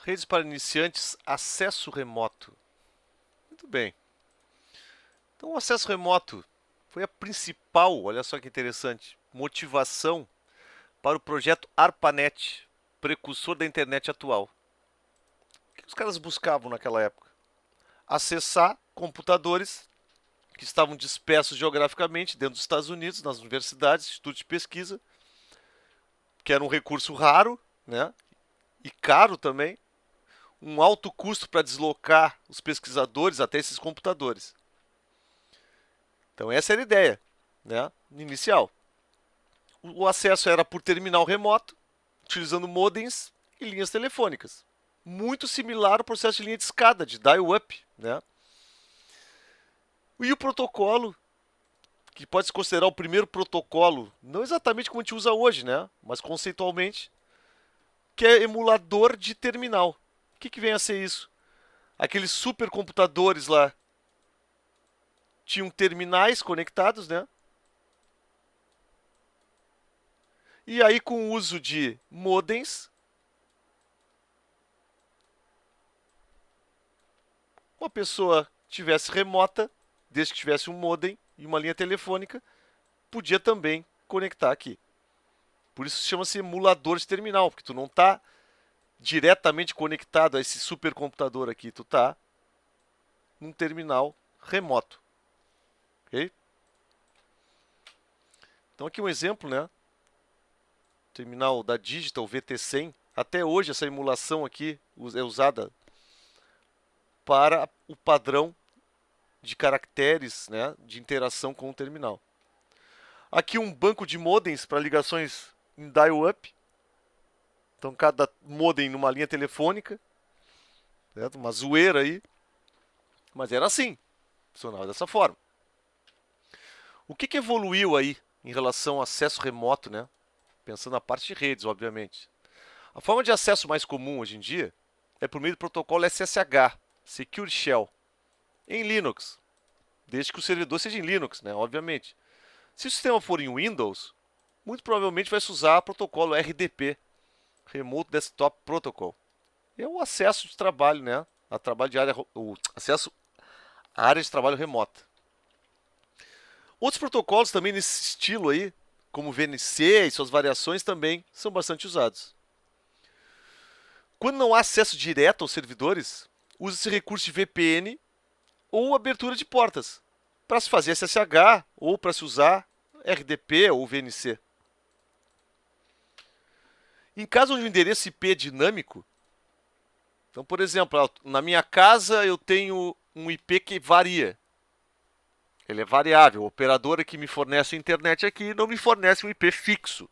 Redes para iniciantes, acesso remoto. Muito bem. Então, o acesso remoto foi a principal, olha só que interessante, motivação para o projeto ARPANET, precursor da internet atual. O que os caras buscavam naquela época? Acessar computadores que estavam dispersos geograficamente dentro dos Estados Unidos, nas universidades, institutos de pesquisa, que era um recurso raro, né? E caro também, um alto custo para deslocar os pesquisadores até esses computadores. Então essa era a ideia, né, inicial. O acesso era por terminal remoto, utilizando modems e linhas telefônicas. Muito similar ao processo de linha de escada, de dial-up, né? E o protocolo, que pode se considerar o primeiro protocolo, não exatamente como a gente usa hoje, né, mas conceitualmente, que é emulador de terminal. O que vem a ser isso? Aqueles supercomputadores lá tinham terminais conectados, né? E aí, com o uso de modems, uma pessoa tivesse remota, desde que tivesse um modem e uma linha telefônica, podia também conectar aqui. Por isso chama-se emulador de terminal, porque tu não está diretamente conectado a esse supercomputador aqui, tu está num terminal remoto. Ok? Então aqui um exemplo, né? Terminal da Digital VT100. Até hoje essa emulação aqui é usada para o padrão de caracteres, né, de interação com o terminal. Aqui um banco de modems para ligações em dial-up. Então cada modem numa linha telefônica, certo? Uma zoeira aí, mas era assim, funcionava dessa forma. O que evoluiu aí em relação ao acesso remoto, né? Pensando na parte de redes, obviamente. A forma de acesso mais comum hoje em dia é por meio do protocolo SSH, Secure Shell, em Linux, desde que o servidor seja em Linux, né? Obviamente. Se o sistema for em Windows, muito provavelmente vai se usar o protocolo RDP, Remote Desktop Protocol. É o acesso de trabalho, né? A trabalho de área, o acesso à área de trabalho remota. Outros protocolos também nesse estilo aí, como o VNC e suas variações também são bastante usados. Quando não há acesso direto aos servidores, usa-se recurso de VPN ou abertura de portas para se fazer SSH ou para se usar RDP ou VNC. Em caso de um endereço IP dinâmico, então, por exemplo, na minha casa eu tenho um IP que varia. Ele é variável. A operadora que me fornece a internet aqui não me fornece um IP fixo.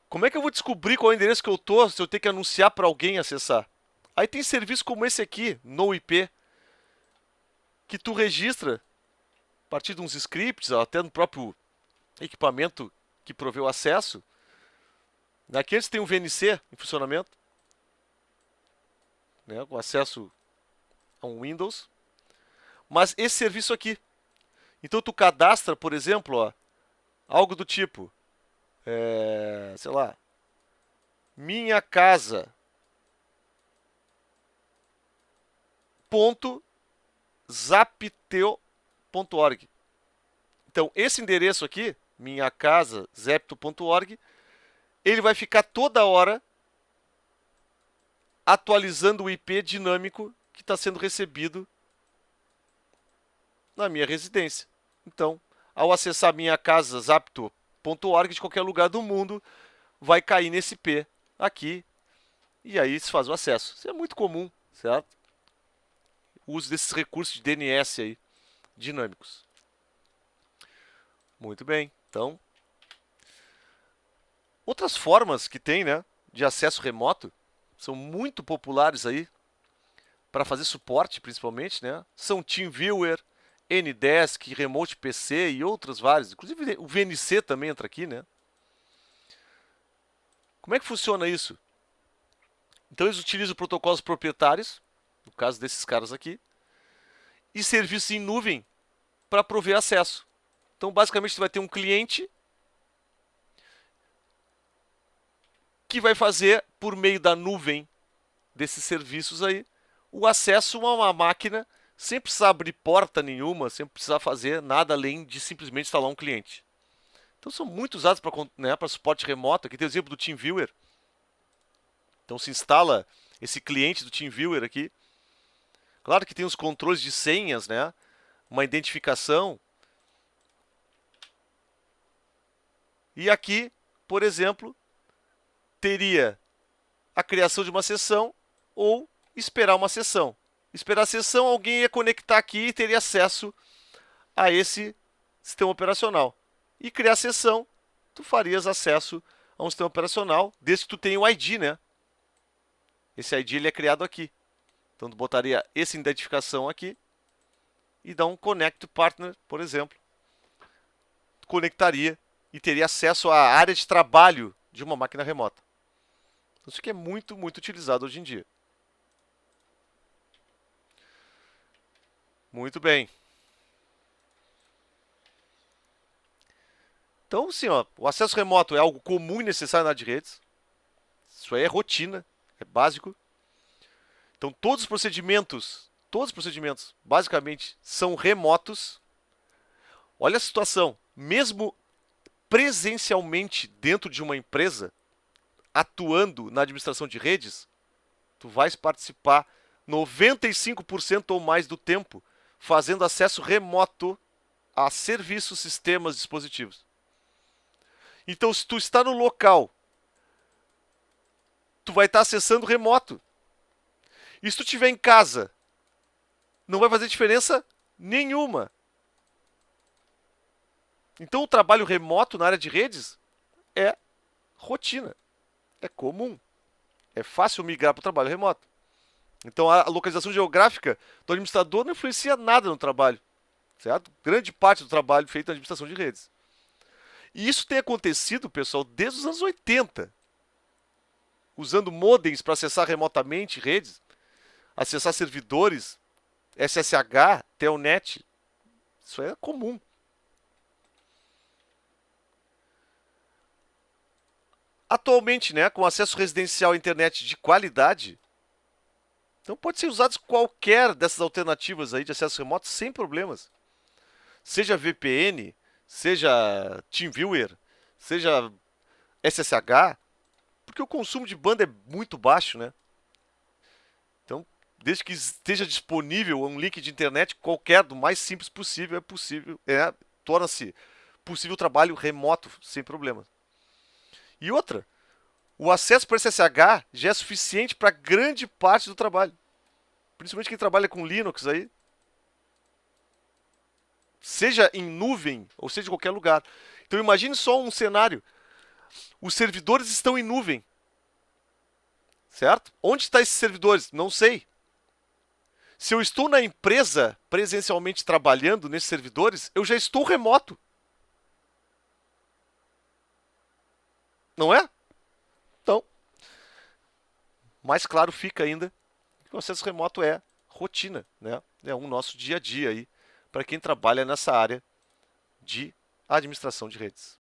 Como é que eu vou descobrir qual é o endereço que eu estou se eu tenho que anunciar para alguém acessar? Aí tem serviço como esse aqui, NoIP, que tu registra a partir de uns scripts, até no próprio equipamento que proveu acesso. Aqui eles têm um VNC em funcionamento, né, com acesso a um Windows. Mas esse serviço aqui. Então tu cadastra, por exemplo, ó, algo do tipo, sei lá, minha casa ponto zapteo.org. Então esse endereço aqui, minha casa zapto.org, ele vai ficar toda hora atualizando o IP dinâmico que está sendo recebido na minha residência. Então, ao acessar minha casa zapto.org de qualquer lugar do mundo, vai cair nesse IP aqui e aí se faz o acesso. Isso é muito comum, certo? O uso desses recursos de DNS aí, dinâmicos. Muito bem. Então, outras formas que tem, né, de acesso remoto são muito populares aí para fazer suporte, principalmente, né? São TeamViewer, Ndesk, Remote PC e outras várias. Inclusive o VNC também entra aqui, né? Como é que funciona isso? Então eles utilizam protocolos proprietários, no caso desses caras aqui, e serviços em nuvem para prover acesso. Então basicamente você vai ter um cliente que vai fazer por meio da nuvem desses serviços aí, o acesso a uma máquina sem precisar abrir porta nenhuma, sem precisar fazer nada além de simplesmente instalar um cliente. Então são muito usados para, né, para suporte remoto. Aqui tem o exemplo do TeamViewer. Então se instala esse cliente do TeamViewer aqui. Claro que tem os controles de senhas, né? Uma identificação. E aqui, por exemplo, teria a criação de uma sessão ou esperar uma sessão. Esperar a sessão, alguém ia conectar aqui e teria acesso a esse sistema operacional. E criar a sessão, tu farias acesso a um sistema operacional, desde que tu tenha o ID, né? Esse ID ele é criado aqui. Então tu botaria essa identificação aqui e dá um Connect Partner, por exemplo. Tu conectaria e teria acesso à área de trabalho de uma máquina remota. Então, isso aqui é muito, muito utilizado hoje em dia. Muito bem. Então, sim, ó, o acesso remoto é algo comum e necessário na área de redes. Isso aí é rotina, é básico. Então, todos os procedimentos, basicamente, são remotos. Olha a situação. Mesmo presencialmente dentro de uma empresa, atuando na administração de redes, tu vais participar 95% ou mais do tempo fazendo acesso remoto a serviços, sistemas, dispositivos. Então, se tu está no local, tu vai estar acessando remoto. E se tu estiver em casa, não vai fazer diferença nenhuma. Então, o trabalho remoto na área de redes é rotina, é comum. É fácil migrar para o trabalho remoto. Então, a localização geográfica do administrador não influencia nada no trabalho. Certo? Grande parte do trabalho feito na administração de redes. E isso tem acontecido, pessoal, desde os anos 80. Usando modems para acessar remotamente redes, acessar servidores, SSH, Telnet. Isso é comum. Atualmente, né, com acesso residencial à internet de qualidade, então pode ser usado qualquer dessas alternativas aí de acesso remoto sem problemas. Seja VPN, seja TeamViewer, seja SSH, porque o consumo de banda é muito baixo, né? Então, desde que esteja disponível um link de internet qualquer, do mais simples possível, torna-se possível o trabalho remoto sem problemas. E outra, o acesso por SSH já é suficiente para grande parte do trabalho. Principalmente quem trabalha com Linux aí. Seja em nuvem, ou seja em qualquer lugar. Então imagine só um cenário. Os servidores estão em nuvem. Certo? Onde estão esses servidores? Não sei. Se eu estou na empresa presencialmente trabalhando nesses servidores, eu já estou remoto. Não é? Então, mais claro fica ainda que o acesso remoto é rotina, né? É um nosso dia a dia aí para quem trabalha nessa área de administração de redes.